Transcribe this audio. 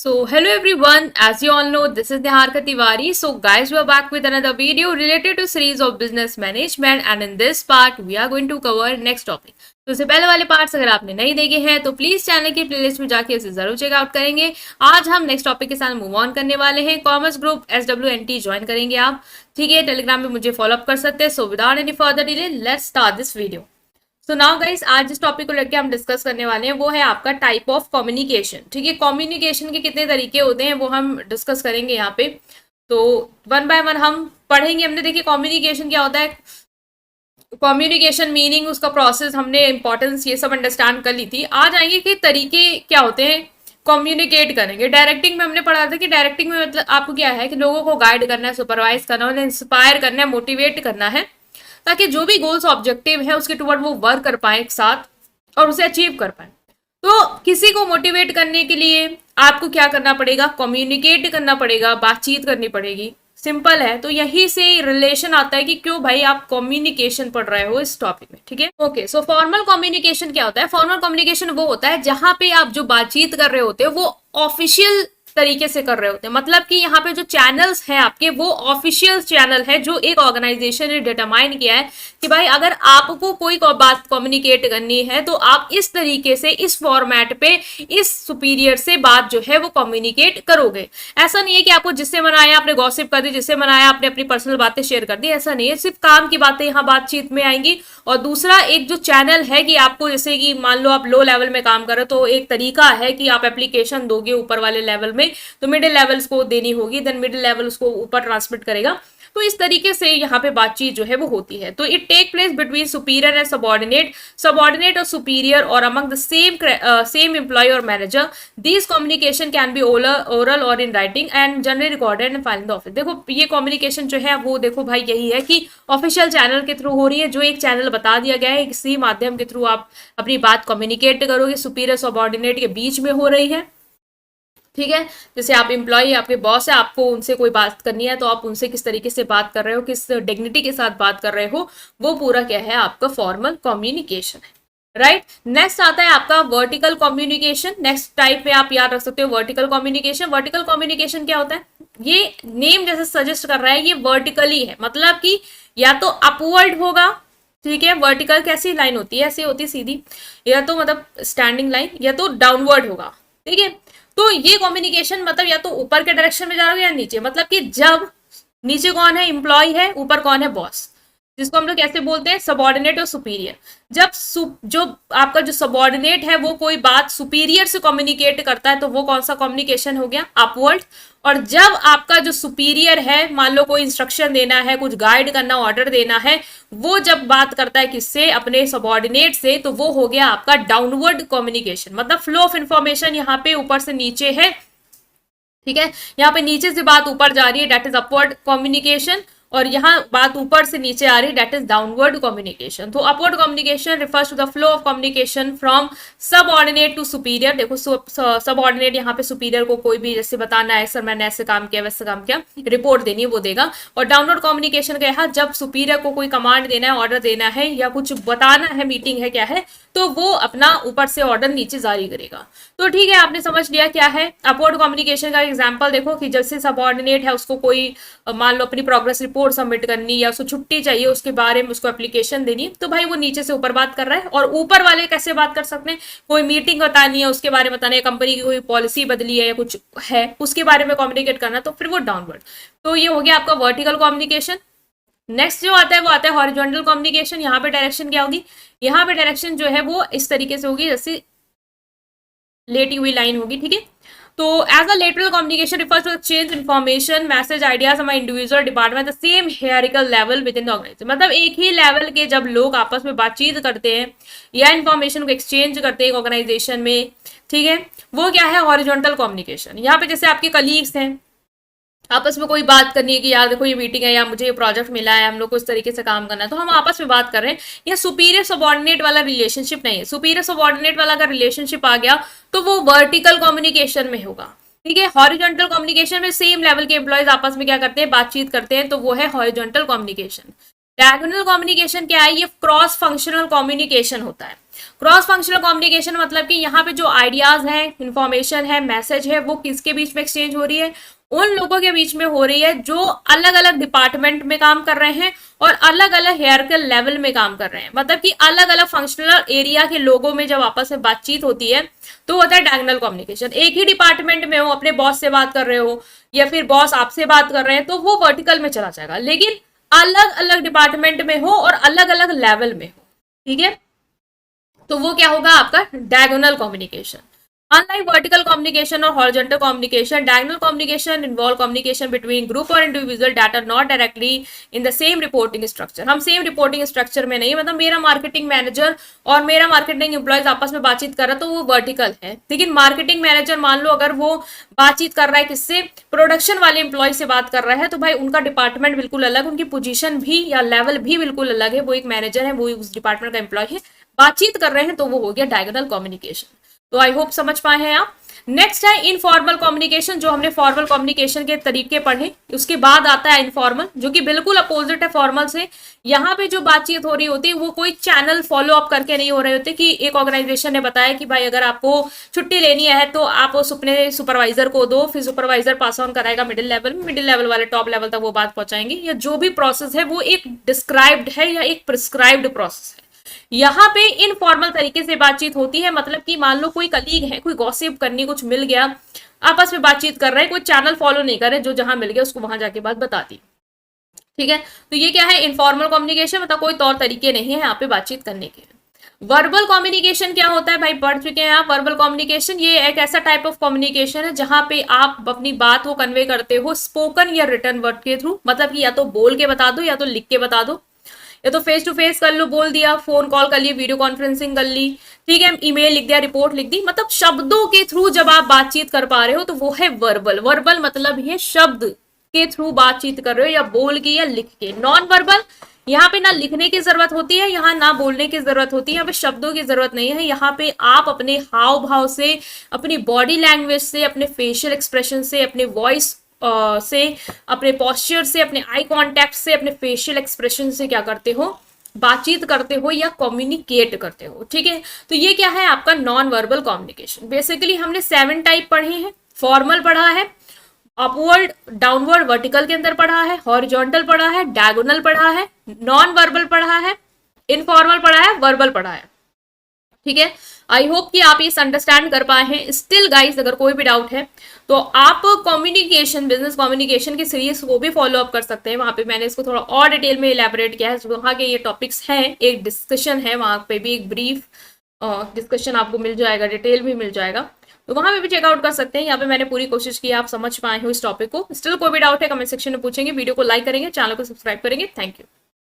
So, hello everyone. As you all know, this is Nihar Tiwari. So, guys, we are back with another video related to series of business management, and in this part, we are going to cover next topic. तो इससे पहले वाले parts अगर आपने नहीं देखे हैं तो प्लीज चैनल की प्लेलिस्ट में जाके इसे जरूर चेकआउट करेंगे। आज हम नेक्स्ट टॉपिक के साथ मूव ऑन करने वाले हैं। कॉमर्स ग्रुप SWNT ज्वाइन करेंगे आप, ठीक है। टेलीग्राम में मुझे फॉलोअप कर सकते हैं। So without any further delay let's start this video. So now guys, आज जिस टॉपिक को लेकर हम डिस्कस करने वाले हैं वो है आपका टाइप ऑफ कम्युनिकेशन, ठीक है। कम्युनिकेशन के कितने तरीके होते हैं वो हम डिस्कस करेंगे यहाँ पे। तो वन बाय वन हम पढ़ेंगे। हमने देखिए कम्युनिकेशन क्या होता है, कम्युनिकेशन मीनिंग, उसका प्रोसेस, हमने इंपॉर्टेंस ये सब अंडरस्टैंड कर ली थी। आज आएंगे कि तरीके क्या होते हैं कम्युनिकेट करेंगे। डायरेक्टिंग में हमने पढ़ा था कि डायरेक्टिंग में मतलब आपको क्या है कि लोगों को गाइड करना है, सुपरवाइज करना है, उन्हें इंस्पायर करना है, मोटिवेट करना है, ताकि जो भी गोल्स ऑब्जेक्टिव है उसके टुवर्ड वो वर्क कर पाए एक साथ और उसे अचीव कर पाए। तो किसी को मोटिवेट करने के लिए आपको क्या करना पड़ेगा, कम्युनिकेट करना पड़ेगा, बातचीत करनी पड़ेगी। सिंपल है। तो यही से रिलेशन आता है कि क्यों भाई आप कम्युनिकेशन पढ़ रहे हो इस टॉपिक में, ठीक है। ओके, सो फॉर्मल कम्युनिकेशन क्या होता है? फॉर्मल कम्युनिकेशन वो होता है जहां पे आप जो बातचीत कर रहे होते हो वो ऑफिशियल तरीके से कर रहे होते हैं। मतलब कि यहाँ पे जो चैनल्स हैं आपके वो ऑफिशियल चैनल है जो एक ऑर्गेनाइजेशन ने डिटरमाइन किया है कि भाई अगर आपको कोई बात कम्युनिकेट करनी है तो आप इस तरीके से, इस फॉर्मेट पे, इस सुपीरियर से बात जो है वो कम्युनिकेट करोगे। ऐसा नहीं है कि आपको जिससे मनाया आपने गॉसिप कर दी, जिससे मनाया आपने अपनी पर्सनल बातें शेयर कर दी। ऐसा नहीं है, सिर्फ काम की बातें यहाँ बातचीत में आएंगी। और दूसरा एक जो चैनल है कि आपको, जैसे कि मान लो आप लो लेवल में काम कर रहे हो तो एक तरीका है कि आप एप्लीकेशन दोगे ऊपर वाले लेवल में, तो मिडिल लेवल्स को देनी होगी, देन मिडिल लेवल उसको ऊपर ट्रांसमिट करेगा। तो इस तरीके से यहाँ पे बातचीत जो है वो होती है। तो it take place between superior and subordinate, subordinate और सुपीरियर, और अमंग द सेम एम्प्लॉय और manager. This communication can be oral और in writing and generally recorded and file in the office. देखो ये कम्युनिकेशन जो है वो देखो भाई यही है कि ऑफिशियल चैनल के थ्रू हो रही है, जो एक चैनल बता दिया गया है, इसी माध्यम के थ्रू आप अपनी बात कम्युनिकेट करोगे। सुपीरियर सबऑर्डिनेट के बीच में हो रही है, ठीक है। जैसे आप एम्प्लॉय, आपके बॉस है, आपको उनसे कोई बात करनी है तो आप उनसे किस तरीके से बात कर रहे हो, किस डिग्निटी के साथ बात कर रहे हो, वो पूरा क्या है आपका फॉर्मल कम्युनिकेशन है, राइट। नेक्स्ट आता है आपका वर्टिकल कम्युनिकेशन। नेक्स्ट टाइप में आप याद रख सकते हो वर्टिकल कम्युनिकेशन। वर्टिकल कम्युनिकेशन क्या होता है? ये नेम जैसे सजेस्ट कर रहा है, ये वर्टिकली है, मतलब कि या तो अपवर्ड होगा, ठीक है। वर्टिकल कैसी लाइन होती है? ऐसी होती है सीधी, या तो मतलब स्टैंडिंग लाइन, या तो डाउनवर्ड होगा, ठीक है। तो ये कम्युनिकेशन मतलब या तो ऊपर के डायरेक्शन में जा रहा हो या नीचे, मतलब कि जब नीचे कौन है, एम्प्लॉय है, ऊपर कौन है, बॉस, जिसको हम लोग कैसे बोलते हैं, सबऑर्डिनेट और सुपीरियर। जब जो आपका जो सबऑर्डिनेट है वो कोई बात सुपीरियर से कम्युनिकेट करता है तो वो कौन सा कम्युनिकेशन हो गया, अपवर्ड। और जब आपका जो सुपीरियर है, मान लो कोई इंस्ट्रक्शन देना है, कुछ गाइड करना, ऑर्डर देना है, वो जब बात करता है किससे, अपने सबऑर्डिनेट से, तो वो हो गया आपका डाउनवर्ड कम्युनिकेशन। मतलब फ्लो ऑफ इंफॉर्मेशन यहाँ पे ऊपर से नीचे है, ठीक है। यहाँ पे नीचे से बात ऊपर जा रही है, डेट इज अपवर्ड कम्युनिकेशन, और यहाँ बात ऊपर से नीचे आ रही है, डेट इज डाउनवर्ड कम्युनिकेशन। तो upward communication refers to the flow of communication from subordinate to superior. देखो सबऑर्डिनेट यहाँ पे सुपीरियर को कोई भी जैसे बताना है, सर मैंने ऐसे काम किया, वैसे काम किया, रिपोर्ट देनी है, वो देगा। और डाउनवर्ड कम्युनिकेशन का यहाँ जब सुपीरियर को कोई कमांड देना है, ऑर्डर देना है, या कुछ बताना है, मीटिंग है, क्या है, तो वो अपना ऊपर से ऑर्डर नीचे जारी करेगा। तो ठीक है, आपने समझ लिया क्या है अपवर्ड कम्युनिकेशन का एग्जांपल। देखो कि जैसे सबऑर्डिनेट है, उसको कोई मान लो अपनी प्रोग्रेस रिपोर्ट सबमिट करनी, या उसको छुट्टी चाहिए, उसके बारे में उसको एप्लीकेशन देनी, तो भाई वो नीचे से ऊपर बात कर रहा है। और ऊपर वाले कैसे बात कर सकते हैं, कोई मीटिंग बतानी है, उसके बारे में बताना है, कंपनी की कोई पॉलिसी बदली है या कुछ है, उसके बारे में कम्युनिकेट करना, तो फिर वो डाउनवर्ड। तो ये हो गया आपका वर्टिकल कम्युनिकेशन। नेक्स्ट जो आता है वो आता है हॉरिजॉन्टल कम्युनिकेशन। यहाँ पे डायरेक्शन क्या होगी, यहाँ पे डायरेक्शन जो है वो इस तरीके से होगी, जैसे लेटी हुई लाइन होगी, ठीक है। तो as a lateral communication refers to exchange information, message, ideas among individual department the same hierarchical level within the organization. मतलब एक ही लेवल के जब लोग आपस में बातचीत करते हैं या इन्फॉर्मेशन को एक्सचेंज करते हैं ऑर्गेनाइजेशन में, ठीक है, वो क्या है, हॉरिजॉन्टल कम्युनिकेशन। यहाँ पे जैसे आपके कलीग्स हैं, आपस में कोई बात करनी है कि यार देखो ये मीटिंग है, या मुझे ये प्रोजेक्ट मिला है, हम लोग को इस तरीके से काम करना है, तो हम आपस में बात कर रहे हैं। या सुपीरियर सबऑर्डिनेट वाला रिलेशनशिप नहीं है। सुपीरियर सबऑर्डिनेट वाला अगर रिलेशनशिप आ गया तो वो वर्टिकल कम्युनिकेशन में होगा, ठीक है। हॉरिजॉन्टल कम्युनिकेशन में सेम लेवल के एम्प्लॉयज आपस में क्या करते हैं, बातचीत करते हैं, तो वो है हॉरिजॉन्टल कम्युनिकेशन। डायगोनल कम्युनिकेशन क्या है, ये क्रॉस फंक्शनल कम्युनिकेशन होता है। क्रॉस फंक्शनल कम्युनिकेशन मतलब कि यहाँ पे जो आइडियाज हैं, इंफॉर्मेशन है, मैसेज है, वो किसके बीच में एक्सचेंज हो रही है, उन लोगों के बीच में हो रही है जो अलग अलग डिपार्टमेंट में काम कर रहे हैं और अलग अलग हेयरकल लेवल में काम कर रहे हैं। मतलब कि अलग अलग फंक्शनल एरिया के लोगों में जब आपस में बातचीत होती है तो होता है डायगोनल कम्युनिकेशन। एक ही डिपार्टमेंट में हो, अपने बॉस से बात कर रहे हो या फिर बॉस आपसे बात कर रहे हैं, तो वो वर्टिकल में चला जाएगा। लेकिन अलग अलग डिपार्टमेंट में हो और अलग अलग लेवल में हो, ठीक है, तो वो क्या होगा आपका diagonal communication. Unlike vertical communication or horizontal communication, diagonal communication involve communication between group or individual that are not directly in the same reporting structure। हम सेम रिपोर्टिंग स्ट्रक्चर में नहीं, मतलब मेरा मार्केटिंग मैनेजर और मेरा मार्केटिंग एम्प्लॉयज आपस में बातचीत कर रहा है तो वो वर्टिकल है। लेकिन मार्केटिंग मैनेजर मान लो अगर वो बातचीत कर रहा है किससे, प्रोडक्शन वाले एम्प्लॉय से बात कर रहा है, तो भाई उनका डिपार्टमेंट बिल्कुल अलग, उनकी पोजीशन भी या लेवल भी बिल्कुल अलग है। वो एक मैनेजर है, वो उस डिपार्टमेंट का एम्प्लॉय है, बातचीत कर रहे हैं, तो वो हो गया डायगोनल कम्युनिकेशन। तो आई होप समझ पाए हैं आप। नेक्स्ट है इनफॉर्मल कम्युनिकेशन। जो हमने फॉर्मल कम्युनिकेशन के तरीके पढ़े, उसके बाद आता है इनफॉर्मल, जो कि बिल्कुल अपोजिट है फॉर्मल से। यहाँ पे जो बातचीत हो रही होती है वो कोई चैनल फॉलो अप करके नहीं हो रहे होते कि एक ऑर्गेनाइजेशन ने बताया कि भाई अगर आपको छुट्टी लेनी है तो आप उस अपने सुपरवाइजर को दो, फिर सुपरवाइजर पास ऑन कराएगा मिडिल लेवल में, मिडिल लेवल वाले टॉप लेवल तक वो बात पहुंचाएंगे। या जो भी प्रोसेस है वो एक डिस्क्राइब्ड है या एक प्रिस्क्राइब्ड प्रोसेस है। यहाँ पे इनफॉर्मल तरीके से बातचीत होती है, मतलब कि मान लो कोई कलीग है, कोई गॉसिप करनी कुछ मिल गया, आपस में बातचीत कर रहे हैं, कोई चैनल फॉलो नहीं कर रहे, जो जहां मिल गया उसको वहां जाके बात बता दी, ठीक है। तो ये क्या है, इनफॉर्मल कम्युनिकेशन, मतलब कोई तौर तरीके नहीं है यहाँ पे बातचीत करने के। वर्बल कम्युनिकेशन क्या होता है भाई, पढ़ चुके हैं आप। वर्बल कम्युनिकेशन ये एक ऐसा टाइप ऑफ कम्युनिकेशन है जहां पे आप अपनी बात को कन्वे करते हो स्पोकन या रिटन वर्ड के थ्रू। मतलब कि या तो बोल के बता दो या तो लिख के बता दो, या तो फेस टू फेस कर लो, बोल दिया, फोन कॉल कर ली, वीडियो कॉन्फ्रेंसिंग कर ली, ठीक है, ईमेल लिख दिया, रिपोर्ट लिख दी। मतलब शब्दों के थ्रू जब आप बातचीत कर पा रहे हो तो वो है वर्बल। वर्बल मतलब ये शब्द के थ्रू बातचीत कर रहे हो, या बोल के या लिख के। नॉन वर्बल, यहाँ पे ना लिखने की जरूरत होती है, यहाँ ना बोलने की जरूरत होती है, यहाँ पे शब्दों की जरूरत नहीं है। यहाँ पे आप अपने हाव भाव से, अपनी बॉडी लैंग्वेज से, अपने फेशियल एक्सप्रेशन से, अपने वॉइस से, अपने पोस्चर से, अपने आई कांटेक्ट से, अपने फेशियल एक्सप्रेशन से क्या करते हो, बातचीत करते हो या कम्युनिकेट करते हो, ठीक है। तो ये क्या है आपका नॉन वर्बल कम्युनिकेशन। बेसिकली हमने 7 टाइप पढ़े हैं। फॉर्मल पढ़ा है, अपवर्ड, डाउनवर्ड, वर्टिकल के अंदर पढ़ा है, हॉरिजॉन्टल पढ़ा है, डायगोनल पढ़ा है, नॉन वर्बल पढ़ा है, इनफॉर्मल पढ़ा है, वर्बल पढ़ा है, ठीक है। आई होप कि आप इस अंडरस्टैंड कर पाए हैं। स्टिल गाइस अगर कोई भी डाउट है तो आप कम्युनिकेशन, बिजनेस कम्युनिकेशन की सीरीज को भी फॉलो अप कर सकते हैं। वहां पे मैंने इसको थोड़ा और डिटेल में इलेबोरेट किया है। वहां के ये टॉपिक्स हैं, एक डिस्कशन है, वहां पे भी एक ब्रीफ डिस्कशन आपको मिल जाएगा, डिटेल भी मिल जाएगा, तो वहां पे भी चेकआउट कर सकते हैं। यहाँ पे मैंने पूरी कोशिश की आप समझ पाए हो इस टॉपिक को। स्टिल कोई भी डाउट है कमेंट सेक्शन में पूछेंगे, वीडियो को लाइक करेंगे, चैनल को सब्सक्राइब करेंगे। Thank you.